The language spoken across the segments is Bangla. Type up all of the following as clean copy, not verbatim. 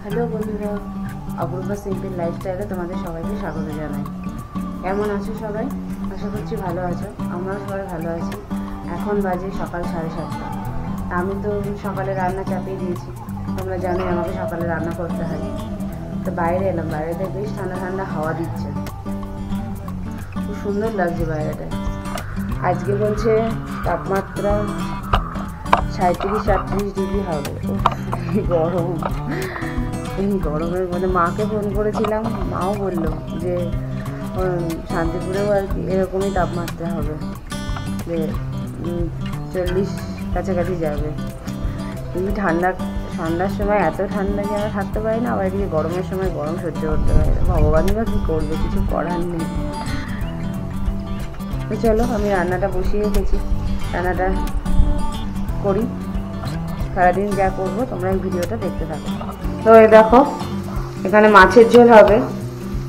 হ্যালো বন্ধুরা, অপূর্ব সিম্পল লাইফস্টাইলে তোমাদের সবাইকে স্বাগত জানাই। কেমন আছো সবাই? আশা করছি ভালো আছো। আমরাও সবাই ভালো আছি। এখন বাজে সকাল 7:30। আমি তো সকালে রান্না চাপিয়ে দিয়েছি। তোমরা জানোই আমাকে সকালে রান্না করতে হয়। তো বাইরে এলাম, বাইরেতে বেশ ঠান্ডা ঠান্ডা হাওয়া দিচ্ছে, খুব সুন্দর লাগছে বাইরেটায়। আজকে বলছে তাপমাত্রা 37-38 ডিগ্রি হবে। গরম, এই গরমের মধ্যে মাকে ফোন করেছিলাম, মাও বললো যে শান্তিপুরেও আর কি এরকমই তাপমাত্রা হবে, যে 40 কাছাকাছি যাবে। কিন্তু ঠান্ডার সময় এত ঠান্ডা যে আমরা থাকতে পারি না, আবার এদিকে গরমের সময় গরম সহ্য করতে পারি না। ভগবানই বা কী করবে, কিছু করার নেই। তো চলো, আমি রান্নাটা বসিয়ে রেখেছি, রান্নাটা করি। সারাদিন যা করবো তোমরা এই ভিডিওটা দেখতে থাকো। তো এই দেখো, এখানে মাছের ঝোল হবে,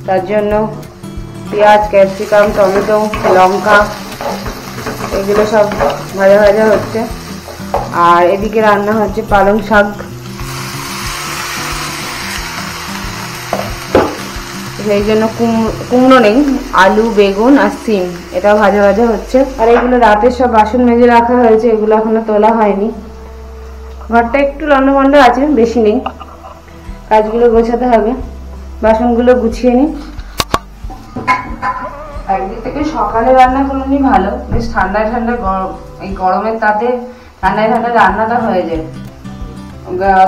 তার জন্য পেঁয়াজ, ক্যাপসিকাম, টমেটো, লঙ্কা এগুলো সব ভাজা ভাজা হচ্ছে। আর এদিকে রান্না হচ্ছে পালং শাক, সেই জন্য কুমড়ো নেই, আলু, বেগুন আর সিম, এটা ভাজা ভাজা হচ্ছে। আর এগুলো রাতের সব বাসন মেজে রাখা হয়েছে, এগুলো এখনো তোলা হয়নি। ঘরটা একটু লন্ডভন্ড আছে, বেশি নেই। কাজগুলো গোছাতে হবে, বাসনগুলো গুছিয়ে নিই। একদিক থেকে সকালে রান্না করলে ভালো, বেশ ঠান্ডা ঠান্ডা এই গরমের তাতে ঠান্ডায় ঠান্ডা রান্নাটা হয়ে যায়,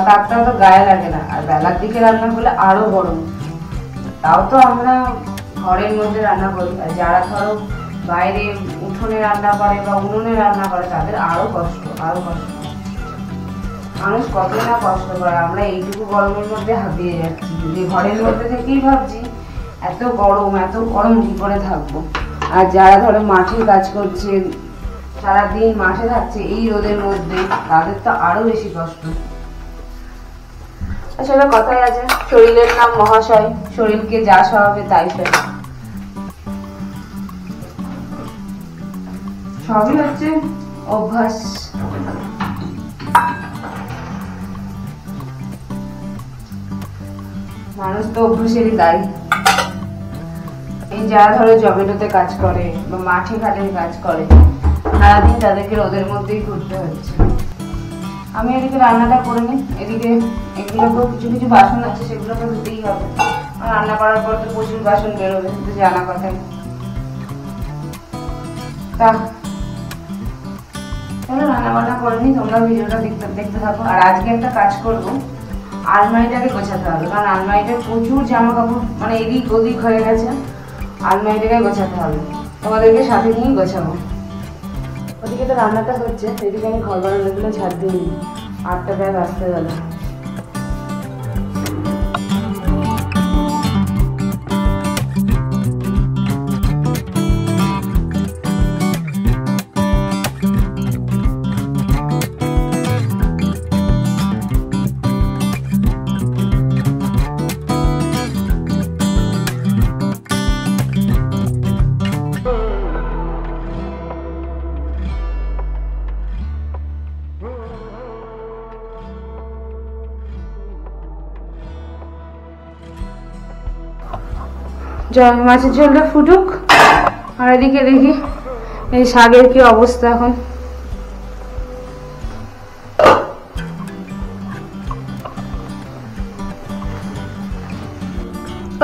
তাপটা তো গায়ে লাগে না। আর বেলার দিকে রান্না করলে আরো গরম। তাও তো আমরা ঘরের মধ্যে রান্না করি, আর যারা ধরো বাইরে উঠোনে রান্না করে বা উনুনে রান্না করে তাদের আরো কষ্ট। মানুষ কত না কষ্ট করে, আমরা এইটুকু গরমের মধ্যে হাঁপিয়ে যাচ্ছি। যে ঘরের মধ্যে থেকেই ভাবছি এত গরম কি করে থাকবো। আর যারা ধরো মাঠে কাজ করছে, সারাদিন মাঠে থাকছে এই রোদের মধ্যে, তাদের তো আরো বেশি কষ্ট। আসলে কথাই আছে, শরীরের নাম মহাশয়, শরীরকে যা সহাবে তাই ফেলে। সবই হচ্ছে অভ্যাস। মানুষ তো অভ্যাসেরই দায়ী। এই যারা ধরো জমেটোতে কাজ করে বা মাঠে ঘাটে কাজ করে, সারাদিন তাদেরকে রোদের মধ্যেই ঘুরতে হচ্ছে। আমি এদিকে রান্নাটা করে নিই, এদিকে এগুলোকেও কিছু বাসন আছে, সেগুলোকে ধুতেই হবে। রান্না করার পর তো প্রচুর বাসন বেরোবে, কিন্তু জানা কথাই। তা চলো রান্না বান্না করে নিই, তোমরা ভিডিওটা দেখতে থাকো। আর আজকে একটা কাজ করবো, আলমারিটাকে গোছাতে হবে, কারণ আলমারিটা প্রচুর জামা কাপড় মানে এদিক ওদিক হয়ে গেছে। আলমারিটাকে গোছাতে হবে, তোমাদেরকে সাথে নিয়েই গোছাবো। ওদিকে তো রান্নাটা হচ্ছে, এদিকে আমি ঘর বারান্দাগুলো ঝাড় দিয়ে নিই। 8টা প্রায় বাজতে গেল। মাছের ঝোলটা ফুটুক, আর এদিকে দেখি এই শাকের কি অবস্থা এখন।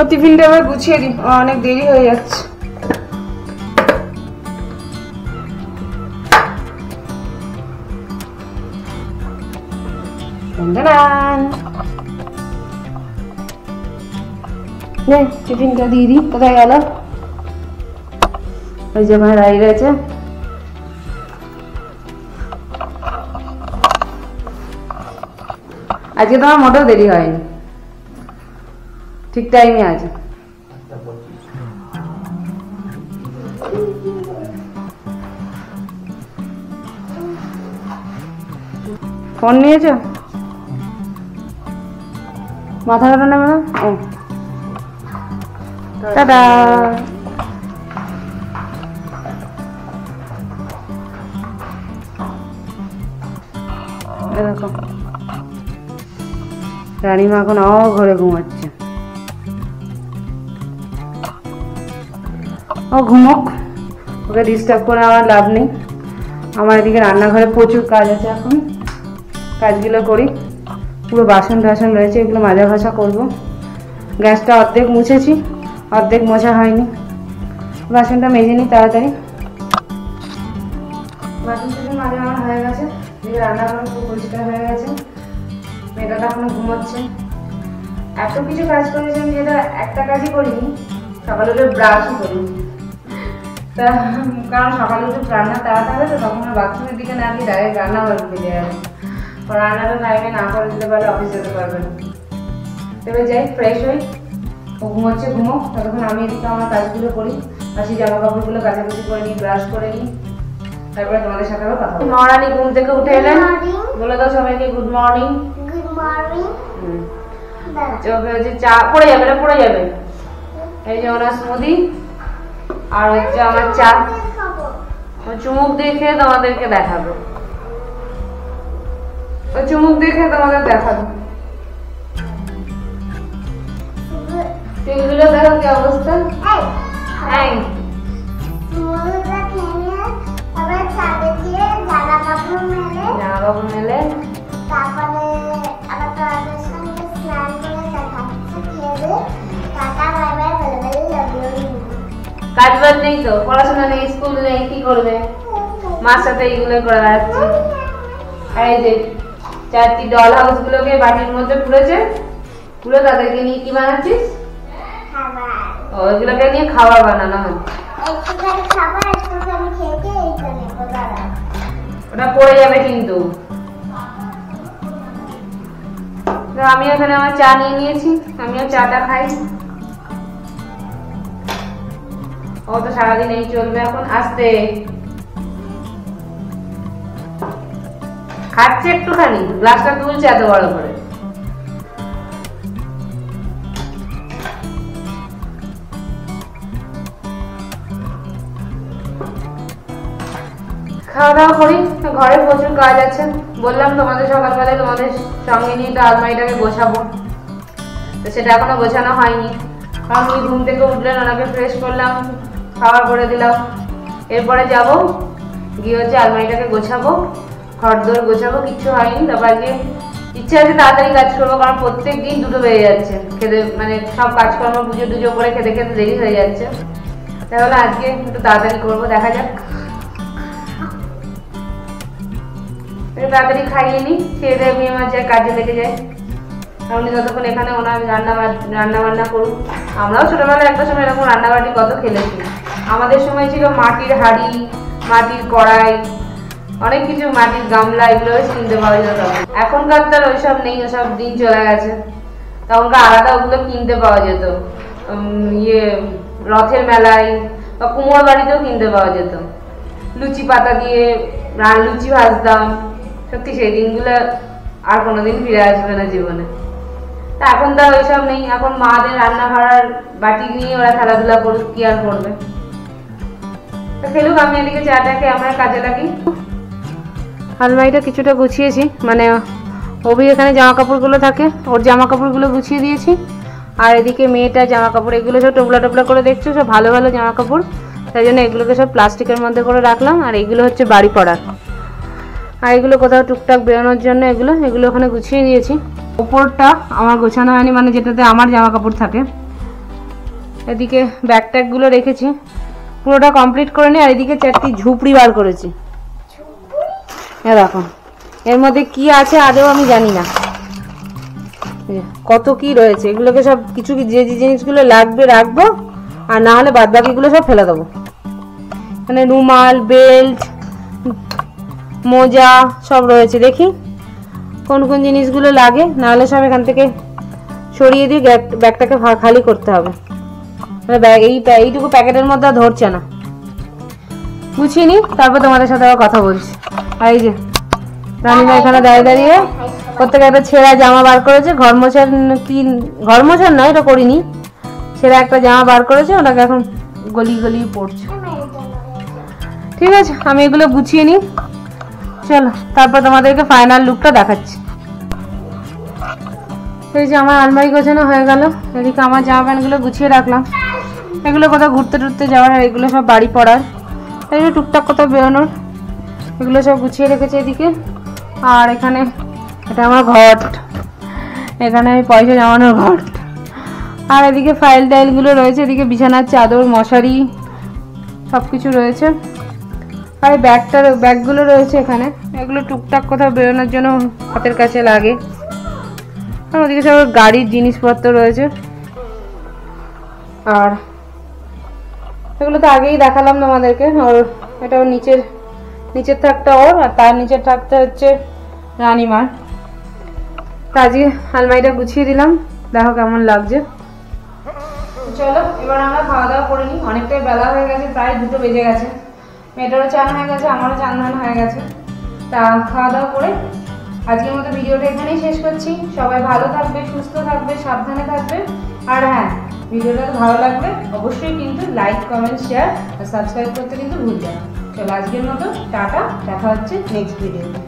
টিফিনটা আবার গুছিয়ে দিই, অনেক দেরি হয়ে যাচ্ছে। টিফিনটা দিয়ে দিই। কোথায় গেল? ওই যে আমার দাঁড়িয়ে রয়েছে। আজকে তো আমার মোটেও দেরি হয়নি, ঠিক টাইমে আছে। ফোন নিয়েছো? মাথা ব্যথা নেবে না? ও টাটা। দেখো রানীমা এখন ঘরে ঘুমাচ্ছে। ও ঘুমোক, ওকে ডিস্টার্ব করে আমার লাভ নেই। আমার এদিকে রান্নাঘরে প্রচুর কাজ আছে, এখন কাজগুলো করি। পুরো বাসন টাসন রয়েছে, এগুলো মাজা ঘষা করবো। গ্যাসটা অর্ধেক মুছেছি, অর্ধেক মোছা হয়নি। বাসনটা মেজে নিই তাড়াতাড়ি। বাসন টাসন মাজা আমার হয়ে গেছে, এদিকে রান্নাঘর খুব পরিষ্কার হয়ে গেছে। মেয়েটা এখনো ঘুমোচ্ছে। এত কিছু কাজ করেছেন যেটা একটা কাজই করিনি, সকালে উঠে ব্রাশও করিনি। তা কারণ সকালে উঠে রান্না তাড়াতাড়ি তো তখন বাথরুমের দিকে না দিয়ে ডাইরেক্ট রান্নাঘরে ঢুকে যায়। রান্নাটা টাইমে না করে দিতে পারলে অফিস যেতে পারবে না। তবে যাই, ফ্রেশ হই। ও ঘুমোচ্ছে, ঘুমোক, ততক্ষণ আমি এদিকে আমার কাজগুলো করি। বাসি জামা কাপড়গুলো কাচাকুচি করে নিই, ব্রাশ করে নিই, তারপরে তোমাদের সাথে আবার কথা বলি। মহারানী ঘুম থেকে উঠে এলেন, বলে দাও সবাইকে গুড মর্নিং। Good morning. চোখে হচ্ছে চা পড়ে যাবে না, পড়ে যাবে। এই যে ওনার স্মুদি আর হচ্ছে আমার চা। চুমুক দেখে তোমাদেরকে দেখাবো, চুমুক দেখে তোমাদের দেখাবো। চুলগুলো দেখো কি অবস্থা। জামা কাপড় মেলে কাজ বাজ নেই তো, পড়াশোনা নেই, স্কুল নেই, কি করবে? মার সাথে এইগুলো করে বেড়াচ্ছি। এই যে 4টি ডল হাউস গুলোকে বাটির মধ্যে পুড়েছে, পুরো তাদেরকে নিয়ে কি বানাচ্ছিস? ওইগুলোকে নিয়ে খাবার বানানো হয়। ওটা পড়ে যাবে কিন্তু। আমি এখানে আমার চা নিয়ে নিয়েছি, আমিও চাটা খাই। ও তো সারাদিন এই চলবে এখন। আসতে খাচ্ছে একটুখানি, গ্লাসটা তুলছে এত বড় করে। খাওয়া দাওয়া করি, ঘরে প্রচুর কাজ আছে। বললাম তোমাদের সকালবেলায় তোমাদের সঙ্গে নিয়ে তো আলমারিটাকে গোছাবো, তো সেটা এখনো গোছানো হয়নি। কারণ উনি ঘুম থেকে উঠলেন, ওনাকে ফ্রেশ করলাম, খাওয়া করে দিলাম। এরপরে যাব গিয়ে হচ্ছে আলমারিটাকে গোছাবো, ঘর দোর গোছাবো, কিচ্ছু হয়নি। তারপর আজকে ইচ্ছা আছে তাড়াতাড়ি কাজ করবো, কারণ প্রত্যেক দিন 2টো বেজে যাচ্ছে খেতে, মানে সব কাজকর্ম পুজো টুজো করে খেতে খেতে দেরি হয়ে যাচ্ছে। তাহলে আজকে একটু তাড়াতাড়ি করবো, দেখা যাক। তাড়াতাড়ি খাইয়ে নিই, খেয়ে দিয়ে আমি আমার যাই কাজে লেগে যাই। উনি ততক্ষণ এখানে ওনার রান্না বান্না করুন। আমরাও ছোটবেলায় একটা সময় এরকম রান্নাবাটি কত খেলেছি। আমাদের সময় ছিল মাটির হাঁড়ি, মাটির কড়াই, অনেক কিছু, মাটির গামলা, এগুলো কিনতে পাওয়া যেত। এখনকার তো ওইসব নেই, ওসব দিন চলে গেছে। তখনকার আলাদা ওগুলো কিনতে পাওয়া যেত, রথের মেলায় বা কুমোর বাড়িতেও কিনতে পাওয়া যেত। লুচি পাতা দিয়ে লুচি ভাজতাম। সত্যি সেই দিনগুলো আর কোনোদিন ফিরে আসবে না জীবনে। তা এখন তো ওইসব নেই, এখন মাদের রান্না করার বাটি নিয়ে ওরা খেলাধুলা করুক, কি আর করবে। তো খেলুক, আমি এদিকে চাটাকে আমার কাজে লাগি। আলমারিটা কিছুটা গুছিয়েছি, মানে অভি এখানে জামা কাপড়গুলো থাকে, ওর জামা কাপড়গুলো গুছিয়ে দিয়েছি। আর এদিকে মেয়েটার জামা কাপড়, এগুলো সব টোপলা টোপলা করে দেখছো, সব ভালো ভালো জামা কাপড়, তাই জন্য এগুলোকে সব প্লাস্টিকের মধ্যে করে রাখলাম। আর এগুলো হচ্ছে বাড়ি পড়ার, আর এগুলো কোথাও টুকটাক বেরোনোর জন্য এগুলো ওখানে গুছিয়ে দিয়েছি। ওপরটা আমার গোছানো হয়নি, মানে যেটাতে আমার জামা কাপড় থাকে। এদিকে ব্যাগ ট্যাগগুলো রেখেছি, পুরোটা কমপ্লিট করে নিই। আর এদিকে 4টি ঝুপড়ি বার করেছি। দেখো এর মধ্যে কি আছে আদৌ আমি জানি না, কত কি রয়েছে। এগুলোকে সব কিছু যে জিনিসগুলো লাগবে রাখবো, আর না হলে বাদ বাকিগুলো সব ফেলে দেবো। মানে রুমাল, বেল্ট, মোজা সব রয়েছে। দেখি কোন কোন জিনিসগুলো লাগে, নাহলে সব এখান থেকে সরিয়ে দিয়ে ব্যাগটাকে খালি করতে হবে। মানে এইটুকু প্যাকেটের মধ্যে ধরছে না। গুছিয়ে নিই, তারপর তোমাদের সাথে আবার কথা বলছি। আর এই যে রানীমা এখানে দাঁড়িয়ে দাঁড়িয়ে প্রত্যেকে একটা ছেঁড়া জামা বার করেছে। ঘর মোছার নয়, এটা করিনি। ছেঁড়া একটা জামা বার করেছে, ওটাকে এখন গলিয়ে গলিয়ে পড়ছে। ঠিক আছে, আমি এগুলো গুছিয়ে নিই, চলো তারপর তোমাদেরকে ফাইনাল লুকটা দেখাচ্ছি। এই যে আমার আলমারি গোছানো হয়ে গেল। এদিকে আমার জামা প্যান্টগুলো গুছিয়ে রাখলাম। এগুলো কোথাও ঘুরতে টুরতে যাওয়ার, আর এগুলো সব বাড়ি পড়ার, এগুলো টুকটাক কোথাও বেরোনোর, এগুলো সব গুছিয়ে রেখেছে এদিকে। আর এখানে এটা আমার ঘট, এখানে আমি পয়সা জমানোর ঘট। আর এদিকে ফাইল টাইলগুলো রয়েছে, এদিকে বিছানার চাদর, মশারি সব কিছু রয়েছে। আর এই ব্যাগগুলো রয়েছে এখানে, এগুলো টুকটাক কোথাও বেরোনোর জন্য হাতের কাছে লাগে। আর ওদিকে সব গাড়ির জিনিসপত্র রয়েছে। আর এগুলো তো আগেই দেখালাম তোমাদেরকে। আর এটাও নিচের থাকটা ওর, আর তার নিচের থাকটা হচ্ছে রানিমার। আজকে আলমারিটা গুছিয়ে দিলাম, দেখো কেমন লাগছে। চলো এবার আমরা খাওয়া দাওয়া করে নিই, অনেকটাই বেলা হয়ে গেছে, প্রায় 2টো বেজে গেছে। মেয়েটারও চান হয়ে গেছে, আমারও চান হয়ে গেছে। তা খাওয়া দাওয়া করে আজকের মতো ভিডিওটা এখানেই শেষ করছি। সবাই ভালো থাকবে, সুস্থ থাকবে, সাবধানে থাকবে। আর হ্যাঁ, ভিডিওটা ভালো লাগবে অবশ্যই কিন্তু লাইক, কমেন্ট, শেয়ার আর সাবস্ক্রাইব করতে কিন্তু ভুলবে না। চলো আজকের মতো টাটা, দেখা হচ্ছে নেক্সট ভিডিওতে।